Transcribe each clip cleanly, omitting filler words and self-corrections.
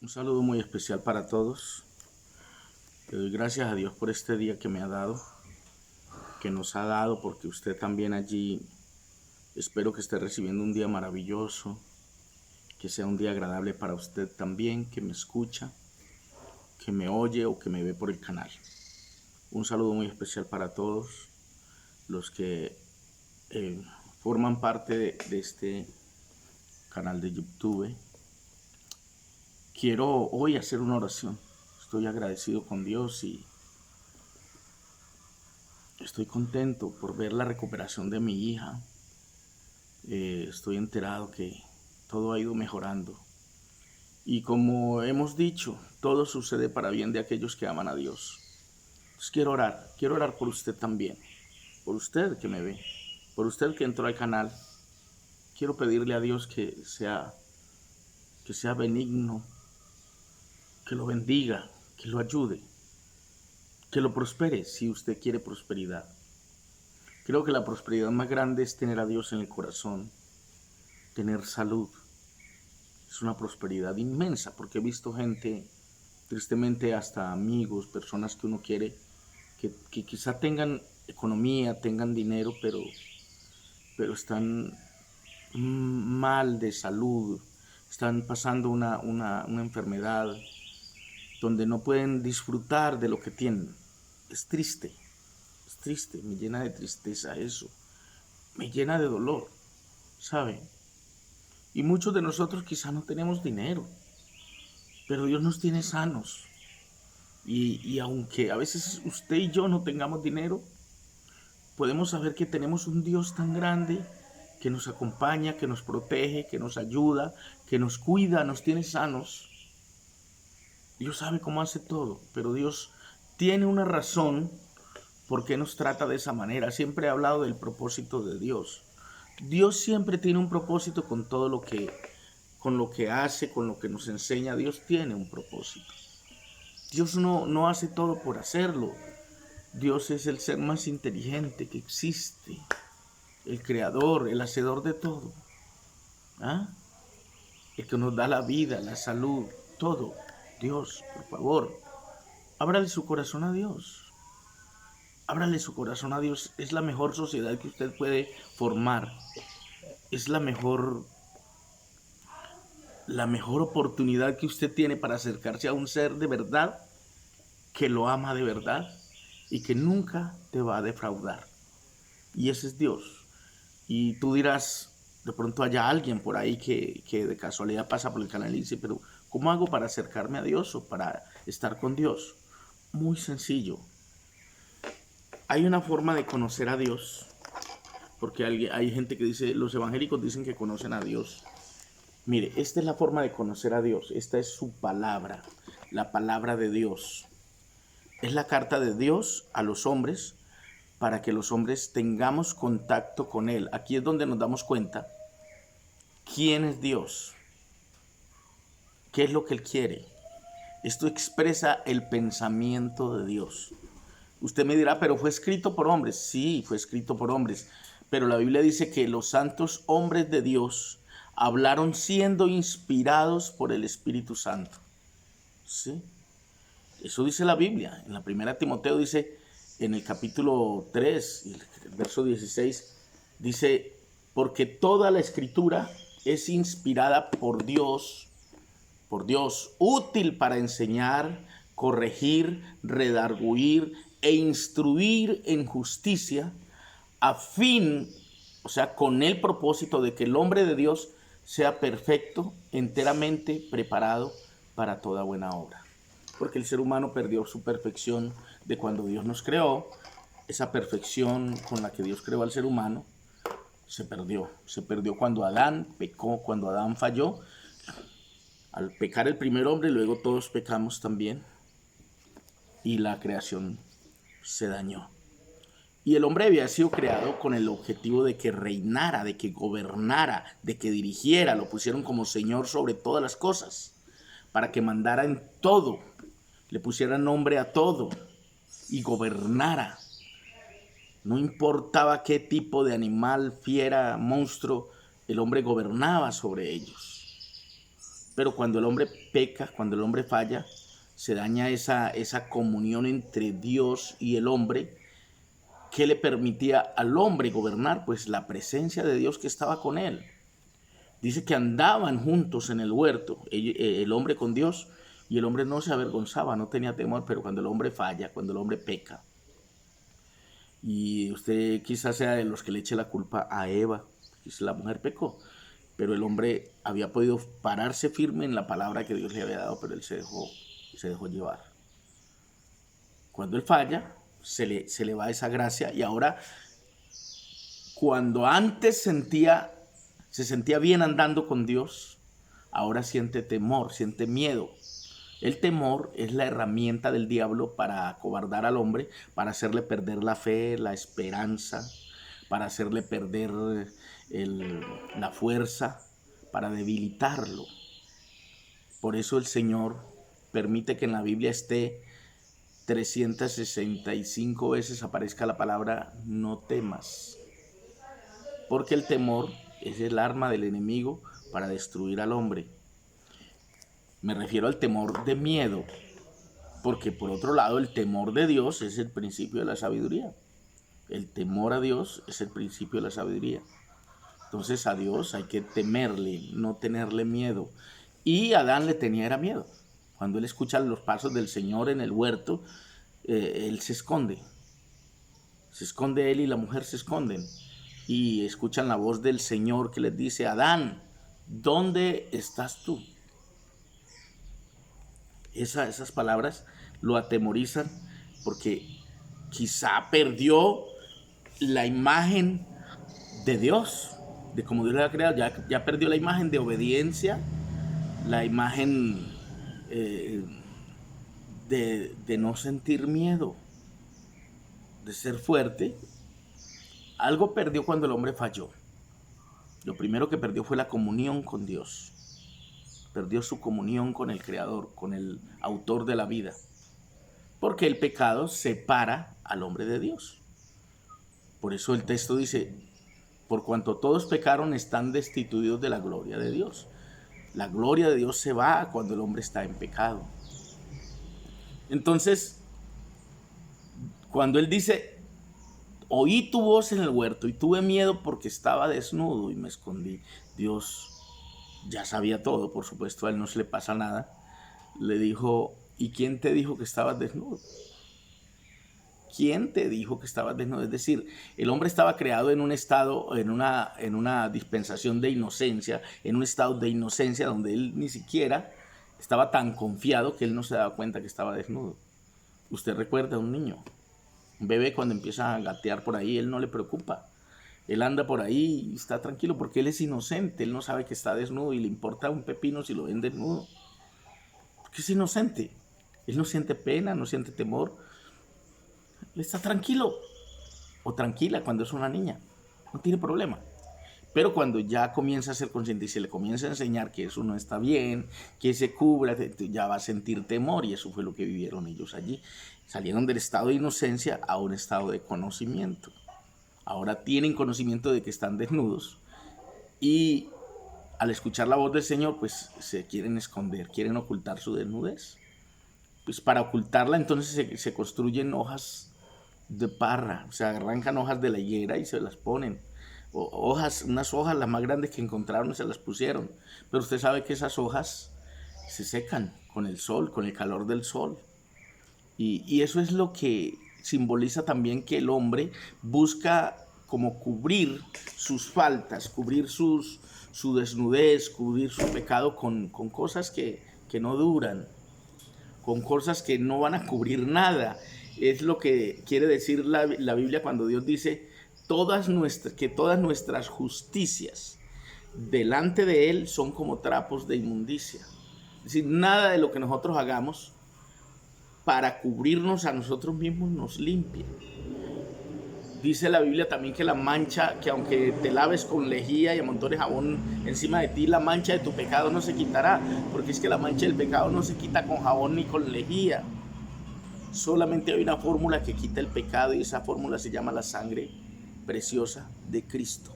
Un saludo muy especial para todos. Le doy gracias a Dios por este día que me ha dado, que nos ha dado, porque usted también allí espero que esté recibiendo un día maravilloso, que sea un día agradable para usted también, que me escucha, que me oye o que me ve por el canal. Un saludo muy especial para todos los que eh, forman parte de este canal de YouTube. Quiero hoy hacer una oración. Estoy agradecido con Dios y estoy contento por ver la recuperación de mi hija. Estoy enterado que todo ha ido mejorando. Y como hemos dicho, todo sucede para bien de aquellos que aman a Dios. Entonces quiero orar por usted también, por usted que me ve, por usted que entró al canal. Quiero pedirle a Dios que sea benigno, que lo bendiga, que lo ayude, que lo prospere si usted quiere prosperidad. Creo que la prosperidad más grande es tener a Dios en el corazón, tener salud. Es una prosperidad inmensa porque he visto gente, tristemente hasta amigos, personas que uno quiere, que quizá tengan economía, tengan dinero, pero están mal de salud, están pasando una enfermedad donde no pueden disfrutar de lo que tienen. Es triste, me llena de tristeza eso, me llena de dolor, ¿sabe? Y muchos de nosotros quizá no tenemos dinero, pero Dios nos tiene sanos. Y aunque a veces usted y yo no tengamos dinero, podemos saber que tenemos un Dios tan grande que nos acompaña, que nos protege, que nos ayuda, que nos cuida, nos tiene sanos. Dios sabe cómo hace todo, pero Dios tiene una razón por qué nos trata de esa manera. Siempre he hablado del propósito de Dios. Dios siempre tiene un propósito con todo con lo que hace, con lo que nos enseña. Dios tiene un propósito. Dios no hace todo por hacerlo. Dios es el ser más inteligente que existe, el creador, el hacedor de todo. ¿Ah? El que nos da la vida, la salud, todo. Dios, por favor, ábrale su corazón a Dios. Ábrale su corazón a Dios. Es la mejor sociedad que usted puede formar. Es la mejor oportunidad que usted tiene para acercarse a un ser de verdad, que lo ama de verdad y que nunca te va a defraudar. Y ese es Dios. Y tú dirás, de pronto haya alguien por ahí que de casualidad pasa por el canal y dice, pero ¿cómo hago para acercarme a Dios o para estar con Dios? Muy sencillo. Hay una forma de conocer a Dios, porque hay gente que dice, los evangélicos dicen que conocen a Dios. Mire, esta es la forma de conocer a Dios. Esta es su palabra, la palabra de Dios. Es la carta de Dios a los hombres para que los hombres tengamos contacto con Él. Aquí es donde nos damos cuenta quién es Dios, qué es lo que Él quiere. Esto expresa el pensamiento de Dios. Usted me dirá, pero fue escrito por hombres. Sí, fue escrito por hombres. Pero la Biblia dice que los santos hombres de Dios hablaron siendo inspirados por el Espíritu Santo. ¿Sí? Eso dice la Biblia. En la primera Timoteo dice, en el capítulo 3, el verso 16, dice, porque toda la escritura es inspirada por Dios, útil para enseñar, corregir, redarguir e instruir en justicia, a fin, o sea, con el propósito de que el hombre de Dios sea perfecto, enteramente preparado para toda buena obra. Porque el ser humano perdió su perfección de cuando Dios nos creó. Esa perfección con la que Dios creó al ser humano se perdió. Se perdió cuando Adán pecó, cuando Adán falló. Al pecar el primer hombre, luego todos pecamos también. Y la creación se dañó. Y el hombre había sido creado con el objetivo de que reinara, de que gobernara, de que dirigiera. Lo pusieron como Señor sobre todas las cosas, para que mandara en todo, le pusiera nombre a todo y gobernara. No importaba qué tipo de animal, fiera, monstruo, el hombre gobernaba sobre ellos. Pero cuando el hombre peca, cuando el hombre falla, se daña esa comunión entre Dios y el hombre. ¿Qué le permitía al hombre gobernar? Pues la presencia de Dios que estaba con él. Dice que andaban juntos en el huerto, el hombre con Dios, y el hombre no se avergonzaba, no tenía temor, pero cuando el hombre falla, cuando el hombre peca, y usted quizás sea de los que le eche la culpa a Eva, la mujer pecó, pero el hombre había podido pararse firme en la palabra que Dios le había dado, pero él se dejó llevar. Cuando él falla, se le va esa gracia, y ahora, cuando antes se sentía bien andando con Dios, ahora siente temor, siente miedo. El temor es la herramienta del diablo para acobardar al hombre, para hacerle perder la fe, la esperanza, para hacerle perder la fuerza, para debilitarlo. Por eso el Señor permite que en la Biblia esté 365 veces aparezca la palabra no temas. Porque el temor es el arma del enemigo para destruir al hombre. Me refiero al temor de miedo, porque por otro lado el temor de Dios es el principio de la sabiduría. El temor a Dios es el principio de la sabiduría. Entonces a Dios hay que temerle, no tenerle miedo. Y Adán le tenía miedo. Cuando él escucha los pasos del Señor en el huerto, él se esconde. Se esconde él y la mujer se esconden. Y escuchan la voz del Señor que les dice: Adán, ¿dónde estás tú? Esas palabras lo atemorizan porque quizá perdió la imagen de Dios, de cómo Dios le ha creado. Ya perdió la imagen de obediencia, la imagen de no sentir miedo, de ser fuerte. Algo perdió cuando el hombre falló. Lo primero que perdió fue la comunión con Dios. Perdió su comunión con el Creador, con el autor de la vida. Porque el pecado separa al hombre de Dios. Por eso el texto dice: por cuanto todos pecaron, están destituidos de la gloria de Dios. La gloria de Dios se va cuando el hombre está en pecado. Entonces, cuando él dice: oí tu voz en el huerto y tuve miedo porque estaba desnudo y me escondí. Dios ya sabía todo, por supuesto, a él no se le pasa nada. Le dijo: ¿y quién te dijo que estabas desnudo? ¿Quién te dijo que estabas desnudo? Es decir, el hombre estaba creado en un estado, en una dispensación de inocencia, en un estado de inocencia donde él ni siquiera estaba tan confiado que él no se daba cuenta que estaba desnudo. Usted recuerda a un niño, un bebé, cuando empieza a gatear por ahí, él no le preocupa. Él anda por ahí y está tranquilo porque él es inocente, él no sabe que está desnudo y le importa un pepino si lo ven desnudo. Porque es inocente, él no siente pena, no siente temor, él está tranquilo o tranquila cuando es una niña, no tiene problema. Pero cuando ya comienza a ser consciente y se le comienza a enseñar que eso no está bien, que se cubra, ya va a sentir temor, y eso fue lo que vivieron ellos allí. Salieron del estado de inocencia a un estado de conocimiento. Ahora tienen conocimiento de que están desnudos y al escuchar la voz del Señor, pues se quieren esconder, quieren ocultar su desnudez. Pues para ocultarla entonces se construyen hojas de parra, o sea, arrancan hojas de la higuera y se las ponen. Unas hojas las más grandes que encontraron se las pusieron. Pero usted sabe que esas hojas se secan con el sol, con el calor del sol. Y eso es lo que simboliza también que el hombre busca como cubrir sus faltas, cubrir su desnudez, cubrir su pecado con cosas que no duran, con cosas que no van a cubrir nada. Es lo que quiere decir la Biblia cuando Dios dice que todas nuestras justicias delante de Él son como trapos de inmundicia. Es decir, nada de lo que nosotros hagamos para cubrirnos a nosotros mismos nos limpia. Dice la Biblia también que la mancha, que aunque te laves con lejía y amontones jabón encima de ti, la mancha de tu pecado no se quitará, porque es que la mancha del pecado no se quita con jabón ni con lejía. Solamente hay una fórmula que quita el pecado, y esa fórmula se llama la sangre preciosa de Cristo.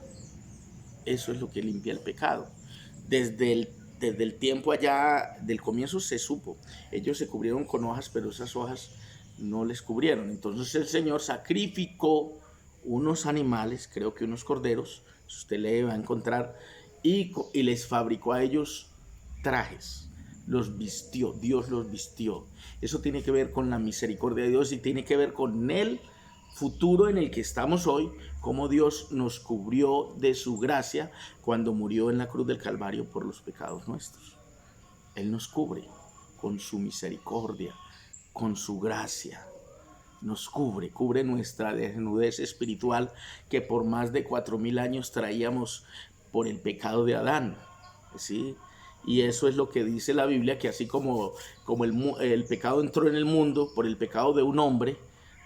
Eso es lo que limpia el pecado. Desde el desde el tiempo allá del comienzo se supo. Ellos se cubrieron con hojas, pero esas hojas no les cubrieron. Entonces el Señor sacrificó unos animales, creo que unos corderos, si usted lee va a encontrar, y les fabricó a ellos trajes. Los vistió, Dios los vistió. Eso tiene que ver con la misericordia de Dios y tiene que ver con el futuro en el que estamos hoy, cómo Dios nos cubrió de su gracia cuando murió en la cruz del Calvario por los pecados nuestros. Él nos cubre con su misericordia, con su gracia. Nos cubre nuestra desnudez espiritual que por más de 4000 años traíamos por el pecado de Adán, ¿sí? Y eso es lo que dice la Biblia, que así como el pecado entró en el mundo por el pecado de un hombre,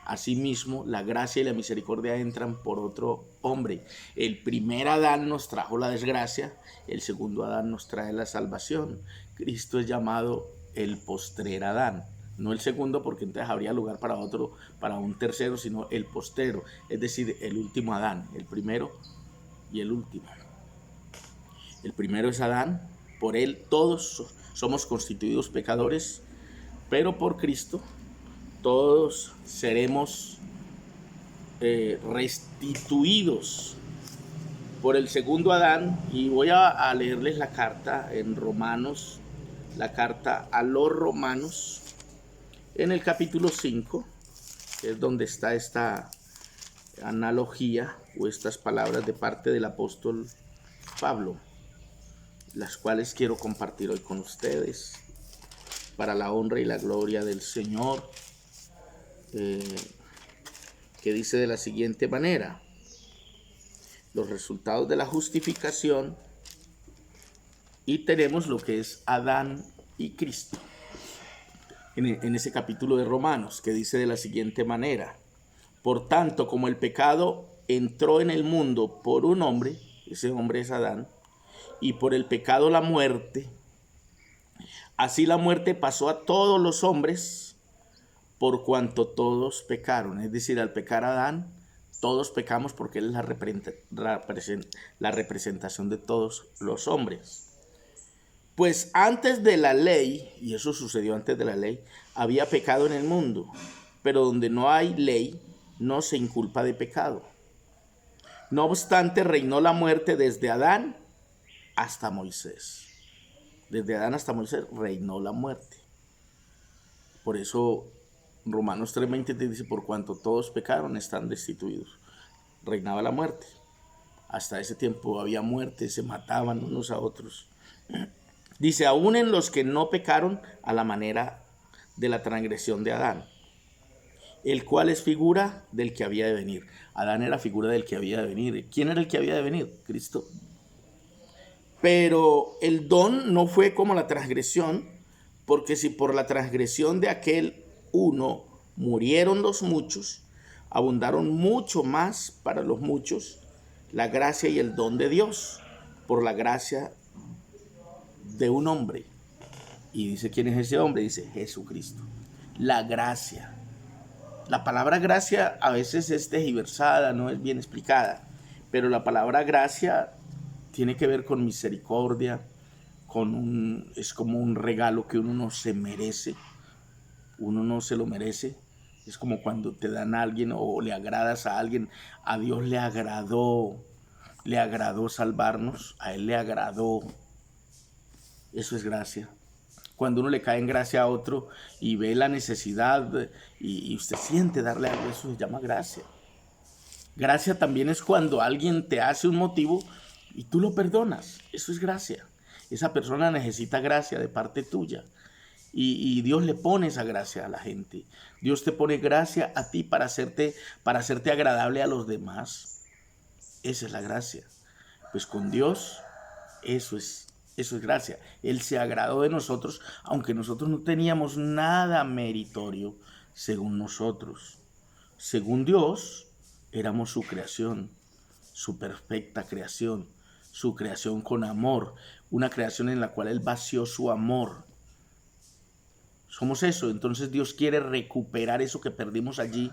asimismo la gracia y la misericordia entran por otro hombre. El primer Adán nos trajo la desgracia, el segundo Adán nos trae la salvación. Cristo es llamado el postrer Adán. No el segundo, porque entonces habría lugar para otro, para un tercero, sino el postrero, es decir, el último Adán, el primero y el último. El primero es Adán, por él todos somos constituidos pecadores, pero por Cristo todos seremos restituidos por el segundo Adán. Y voy a leerles la carta en Romanos, la carta a los Romanos, en el capítulo 5, que es donde está esta analogía o estas palabras de parte del apóstol Pablo, las cuales quiero compartir hoy con ustedes para la honra y la gloria del Señor, que dice de la siguiente manera: los resultados de la justificación, y tenemos lo que es Adán y Cristo. En ese capítulo de Romanos, que dice de la siguiente manera: por tanto, como el pecado entró en el mundo por un hombre, ese hombre es Adán, y por el pecado la muerte, así la muerte pasó a todos los hombres por cuanto todos pecaron. Es decir, al pecar Adán, todos pecamos porque él es la representación de todos los hombres. Pues antes de la ley, y eso sucedió antes de la ley, había pecado en el mundo, pero donde no hay ley, no se inculpa de pecado. No obstante, reinó la muerte desde Adán hasta Moisés. Desde Adán hasta Moisés reinó la muerte. Por eso Romanos 3:20 te dice: por cuanto todos pecaron, están destituidos. Reinaba la muerte. Hasta ese tiempo había muerte, se mataban unos a otros. Dice: aún en los que no pecaron a la manera de la transgresión de Adán, el cual es figura del que había de venir. Adán era figura del que había de venir. ¿Quién era el que había de venir? Cristo. Pero el don no fue como la transgresión, porque si por la transgresión de aquel uno murieron los muchos, abundaron mucho más para los muchos la gracia y el don de Dios por la gracia de un hombre. Y dice: ¿quién es ese hombre? Dice: Jesucristo. La gracia. La palabra gracia a veces es tergiversada, no es bien explicada, pero la palabra gracia tiene que ver con misericordia, es como un regalo que uno no se merece, uno no se lo merece. Es como cuando te dan a alguien o le agradas a alguien. A Dios le agradó salvarnos, a Él le agradó. Eso es gracia. Cuando uno le cae en gracia a otro y ve la necesidad y usted siente darle algo, eso se llama gracia. Gracia también es cuando alguien te hace un motivo y tú lo perdonas. Eso es gracia. Esa persona necesita gracia de parte tuya. Y Dios le pone esa gracia a la gente. Dios te pone gracia a ti para hacerte agradable a los demás. Esa es la gracia. Pues con Dios eso es gracia. Él se agradó de nosotros, aunque nosotros no teníamos nada meritorio según nosotros. Según Dios, éramos su creación, su perfecta creación, su creación con amor, una creación en la cual Él vació su amor. Somos eso. Entonces Dios quiere recuperar eso que perdimos allí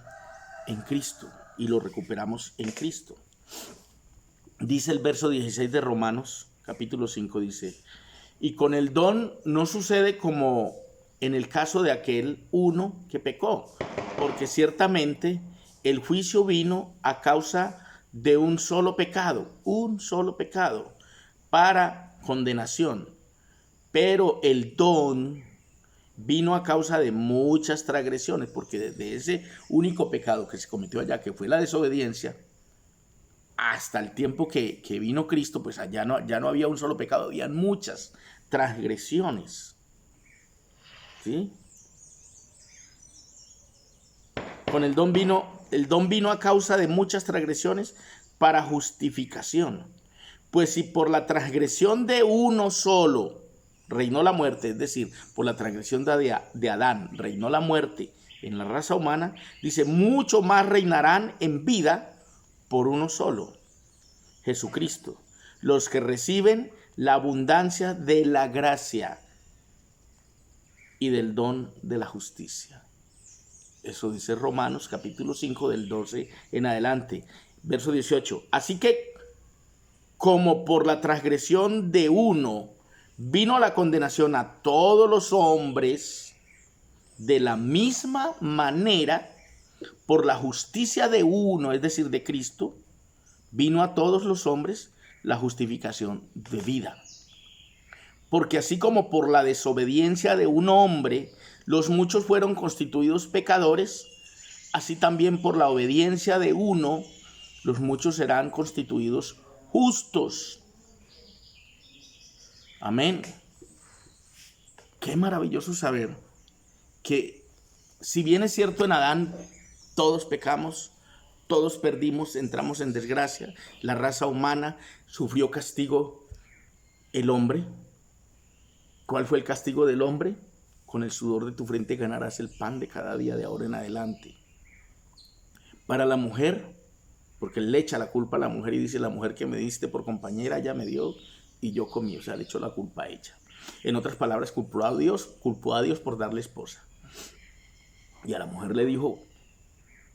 en Cristo, y lo recuperamos en Cristo. Dice el verso 16 de Romanos, capítulo 5, dice: Y con el don no sucede como en el caso de aquel uno que pecó, porque ciertamente el juicio vino a causa de un solo pecado para condenación, pero el don vino a causa de muchas transgresiones, porque desde ese único pecado que se cometió allá, que fue la desobediencia, hasta el tiempo que vino Cristo, pues allá ya no había un solo pecado, había muchas transgresiones. ¿Sí? Con el don vino a causa de muchas transgresiones para justificación. Pues si por la transgresión de uno solo reinó la muerte, es decir, por la transgresión de Adán reinó la muerte en la raza humana, dice, mucho más reinarán en vida por uno solo, Jesucristo, los que reciben la abundancia de la gracia y del don de la justicia. Eso dice Romanos capítulo 5 del 12 en adelante. Verso 18. Así que como por la transgresión de uno vino la condenación a todos los hombres, de la misma manera, por la justicia de uno, es decir, de Cristo, vino a todos los hombres la justificación de vida. Porque así como por la desobediencia de un hombre los muchos fueron constituidos pecadores, así también por la obediencia de uno los muchos serán constituidos justos. Amén. Qué maravilloso saber que si bien es cierto en Adán todos pecamos, todos perdimos, entramos en desgracia, la raza humana sufrió castigo, el hombre. ¿Cuál fue el castigo del hombre? Con el sudor de tu frente ganarás el pan de cada día de ahora en adelante. Para la mujer, porque le echa la culpa a la mujer y dice, la mujer que me diste por compañera ya me dio y yo comí, o sea, le echó la culpa a ella. En otras palabras, culpó a Dios por darle esposa. Y a la mujer le dijo,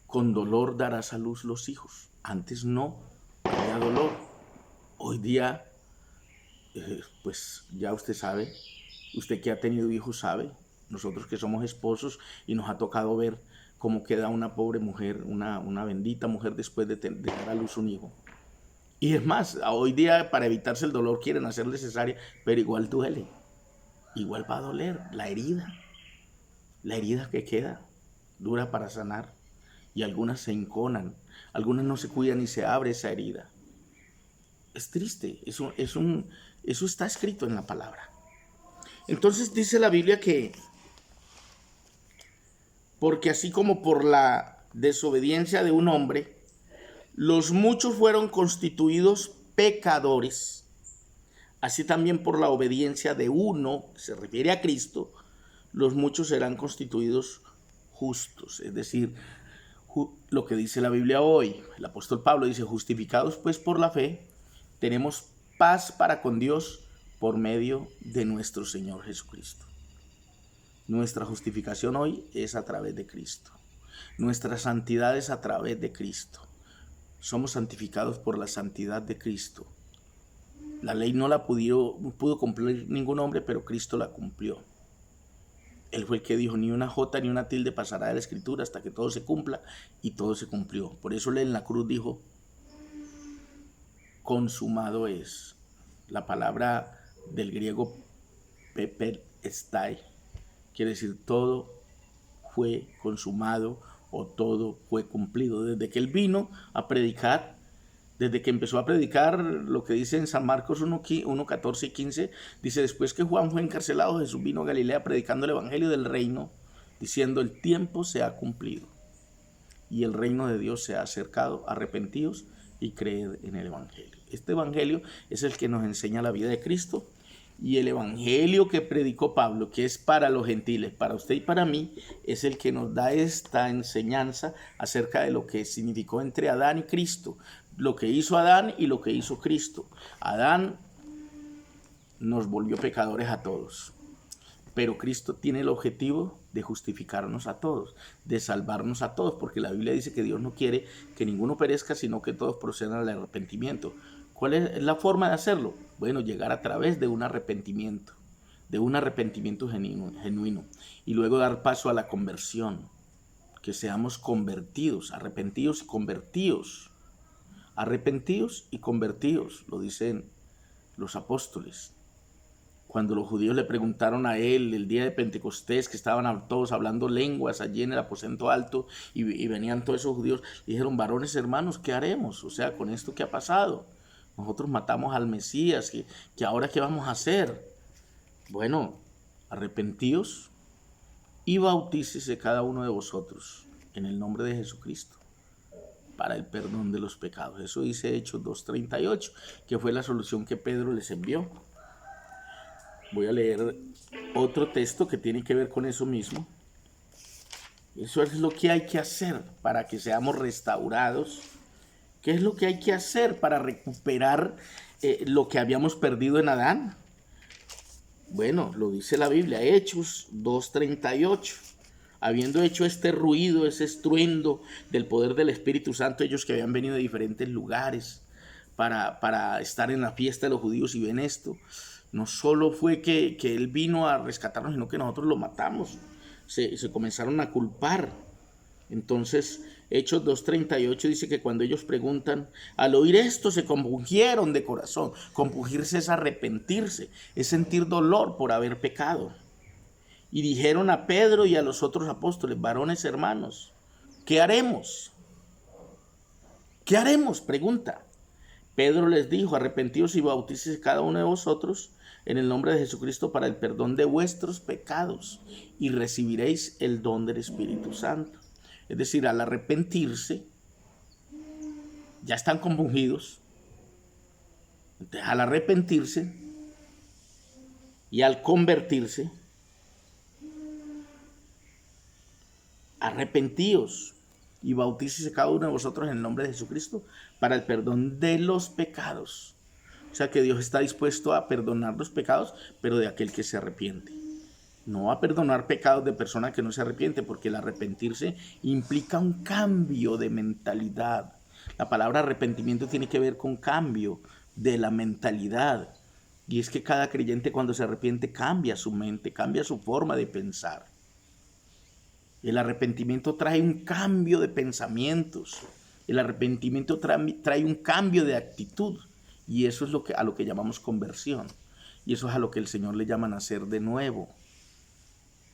con dolor darás a luz los hijos. Antes no había dolor. Hoy día, pues ya usted sabe, usted que ha tenido hijos sabe, nosotros que somos esposos y nos ha tocado ver cómo queda una pobre mujer, una bendita mujer después de dar a luz un hijo. Y es más, hoy día para evitarse el dolor quieren hacerle cesárea, pero igual duele, igual va a doler la herida que queda, dura para sanar, y algunas se enconan, algunas no se cuidan y se abre esa herida. Es triste, eso está escrito en la palabra. Entonces dice la Biblia que, porque así como por la desobediencia de un hombre, los muchos fueron constituidos pecadores, así también por la obediencia de uno, que se refiere a Cristo, los muchos serán constituidos justos. Es decir, lo que dice la Biblia hoy, el apóstol Pablo dice, justificados pues por la fe, tenemos paz para con Dios por medio de nuestro Señor Jesucristo. Nuestra justificación hoy es a través de Cristo. Nuestra santidad es a través de Cristo. Somos santificados por la santidad de Cristo. La ley no la pudo cumplir ningún hombre, pero Cristo la cumplió. Él fue el que dijo, ni una jota ni una tilde pasará de la escritura hasta que todo se cumpla, y todo se cumplió. Por eso él en la cruz dijo, consumado es. La palabra del griego pepelestai quiere decir todo fue consumado o todo fue cumplido. Desde que él vino a predicar, desde que empezó a predicar, lo que dice en San Marcos 1, 14 y 15, dice, después que Juan fue encarcelado, Jesús vino a Galilea predicando el evangelio del reino, diciendo, el tiempo se ha cumplido y el reino de Dios se ha acercado, arrepentíos y creed en el evangelio. Este evangelio es el que nos enseña la vida de Cristo, y el evangelio que predicó Pablo, que es para los gentiles, para usted y para mí, es el que nos da esta enseñanza acerca de lo que significó entre Adán y Cristo, lo que hizo Adán y lo que hizo Cristo. Adán nos volvió pecadores a todos, pero Cristo tiene el objetivo de justificarnos a todos, de salvarnos a todos, porque la Biblia dice que Dios no quiere que ninguno perezca, sino que todos procedan al arrepentimiento. ¿Cuál es la forma de hacerlo? Bueno, llegar a través de un arrepentimiento genuino, y luego dar paso a la conversión, que seamos convertidos, arrepentidos y convertidos, lo dicen los apóstoles. Cuando los judíos le preguntaron a él el día de Pentecostés, que estaban todos hablando lenguas allí en el aposento alto, y venían todos esos judíos, dijeron: varones hermanos, ¿qué haremos? O sea, con esto que ha pasado, nosotros matamos al Mesías, que ahora ¿qué vamos a hacer? Bueno, arrepentíos y bautícese cada uno de vosotros en el nombre de Jesucristo para el perdón de los pecados. Eso dice Hechos 2:38, que fue la solución que Pedro les envió. Voy a leer otro texto que tiene que ver con eso mismo. Eso es lo que hay que hacer para que seamos restaurados. ¿Qué es lo que hay que hacer para recuperar lo que habíamos perdido en Adán? Bueno, lo dice la Biblia, Hechos 2:38. Habiendo hecho este ruido, ese estruendo del poder del Espíritu Santo, ellos que habían venido de diferentes lugares para estar en la fiesta de los judíos y ven esto, no solo fue que Él vino a rescatarnos, sino que nosotros lo matamos. Se comenzaron a culpar. Entonces, Hechos 2:38 dice que cuando ellos preguntan, al oír esto se compungieron de corazón. Compungirse es arrepentirse, es sentir dolor por haber pecado. Y dijeron a Pedro y a los otros apóstoles: varones hermanos, ¿qué haremos? ¿Qué haremos? Pregunta. Pedro les dijo: arrepentidos y bautícese cada uno de vosotros en el nombre de Jesucristo para el perdón de vuestros pecados, y recibiréis el don del Espíritu Santo. Es decir, al arrepentirse, ya están compungidos. Entonces, al arrepentirse y al convertirse, arrepentíos y bautícese cada uno de vosotros en el nombre de Jesucristo para el perdón de los pecados. O sea que Dios está dispuesto a perdonar los pecados, pero de aquel que se arrepiente. No a perdonar pecados de persona que no se arrepiente, porque el arrepentirse implica un cambio de mentalidad. La palabra arrepentimiento tiene que ver con cambio de la mentalidad. Y es que cada creyente cuando se arrepiente cambia su mente, cambia su forma de pensar. El arrepentimiento trae un cambio de pensamientos. El arrepentimiento trae un cambio de actitud. Y eso es a lo que llamamos conversión. Y eso es a lo que el Señor le llama nacer de nuevo.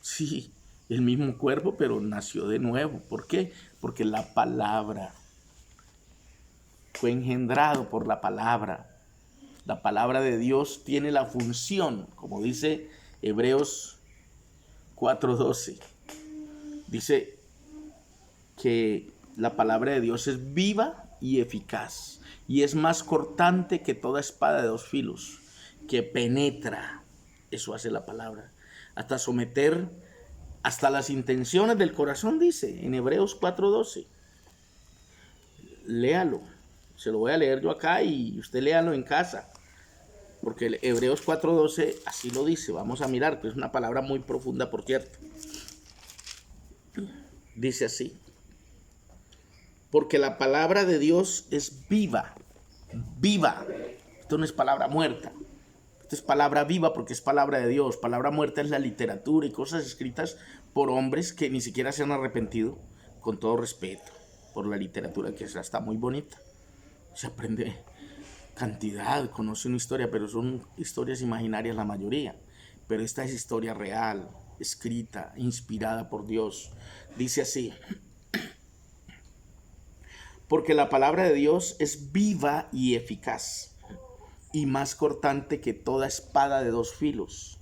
Sí, el mismo cuerpo, pero nació de nuevo. ¿Por qué? Porque la palabra fue engendrado por la palabra. La palabra de Dios tiene la función, como dice Hebreos 4:12. Dice que la palabra de Dios es viva y eficaz, y es más cortante que toda espada de dos filos, que penetra, eso hace la palabra, hasta someter hasta las intenciones del corazón, dice en Hebreos 4:12. Léalo, se lo voy a leer yo acá y usted léalo en casa, porque Hebreos 4:12 así lo dice. Vamos a mirar, que es una palabra muy profunda, por cierto. Dice así: porque la palabra de Dios es viva. Esto no es palabra muerta. Esto es palabra viva porque es palabra de Dios. Palabra muerta es la literatura y cosas escritas por hombres que ni siquiera se han arrepentido, con todo respeto por la literatura, que está muy bonita. Se aprende cantidad, conoce una historia, pero son historias imaginarias la mayoría. Pero esta es historia real, escrita, inspirada por Dios. Dice así: porque la palabra de Dios es viva y eficaz, y más cortante que toda espada de dos filos,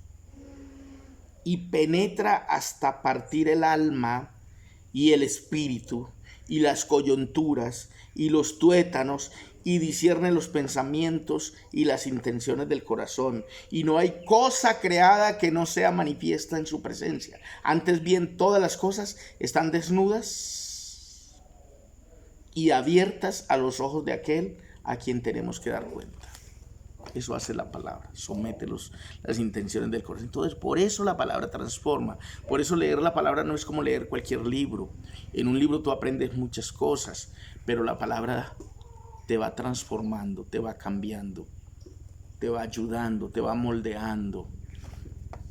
y penetra hasta partir el alma y el espíritu, y las coyunturas, y los tuétanos, y discierne los pensamientos y las intenciones del corazón. Y no hay cosa creada que no sea manifiesta en su presencia. Antes bien, todas las cosas están desnudas y abiertas a los ojos de aquel a quien tenemos que dar cuenta. Eso hace la palabra, somete las intenciones del corazón. Entonces, por eso la palabra transforma. Por eso leer la palabra no es como leer cualquier libro. En un libro tú aprendes muchas cosas, pero la palabra te va transformando, te va cambiando, te va ayudando, te va moldeando.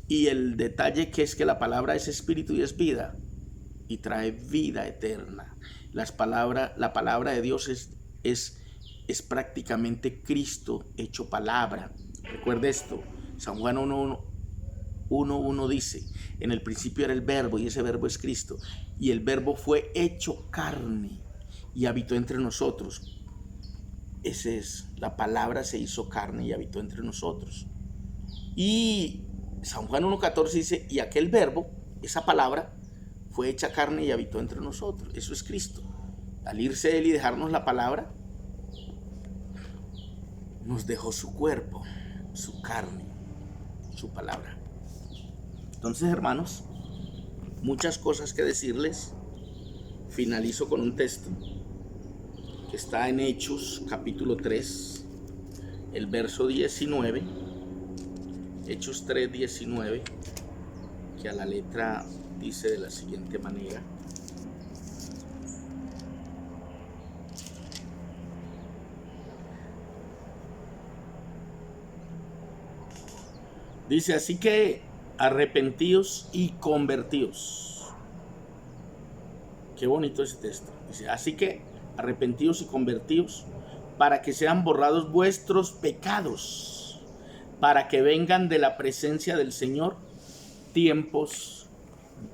Y el detalle que es que la palabra es espíritu y es vida, y trae vida eterna. La palabra de Dios es prácticamente Cristo hecho palabra. Recuerde esto, San Juan 1:1 dice, en el principio era el verbo y ese verbo es Cristo, y el verbo fue hecho carne y habitó entre nosotros. Ese es, la palabra se hizo carne y habitó entre nosotros. Y San Juan 1:14 dice, y aquel verbo, esa palabra, fue hecha carne y habitó entre nosotros. Eso es Cristo. Al irse Él y dejarnos la palabra, nos dejó su cuerpo, su carne, su palabra. Entonces, hermanos, muchas cosas que decirles. Finalizo con un texto que está en Hechos, capítulo 3, el verso 19. Hechos 3:19, que a la letra dice de la siguiente manera. Dice, así que arrepentíos y convertíos. Qué bonito ese texto. Dice, así que arrepentíos y convertíos para que sean borrados vuestros pecados, para que vengan de la presencia del Señor tiempos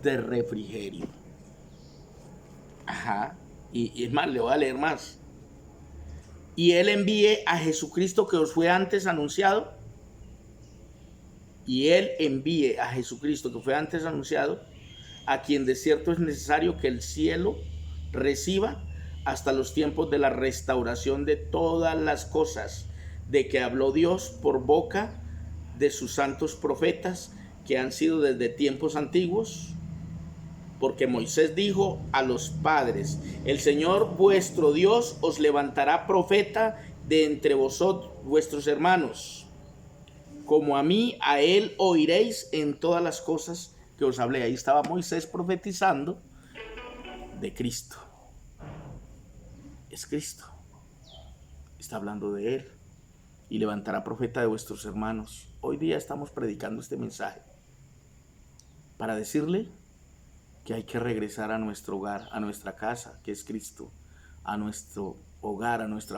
de refrigerio. Ajá. Y es más, le voy a leer más. Y Él envíe a Jesucristo que os fue antes anunciado. Y Él envíe a Jesucristo que fue antes anunciado, a quien de cierto es necesario que el cielo reciba hasta los tiempos de la restauración de todas las cosas, de que habló Dios por boca de sus santos profetas, que han sido desde tiempos antiguos. Porque Moisés dijo a los padres, el Señor vuestro Dios os levantará profeta de entre vosotros, vuestros hermanos. Como a mí, a él oiréis en todas las cosas que os hablé. Ahí estaba Moisés profetizando de Cristo. Es Cristo. Está hablando de él. Y levantará profeta de vuestros hermanos. Hoy día estamos predicando este mensaje para decirle que hay que regresar a nuestro hogar, a nuestra casa, que es Cristo, a nuestro hogar, a nuestra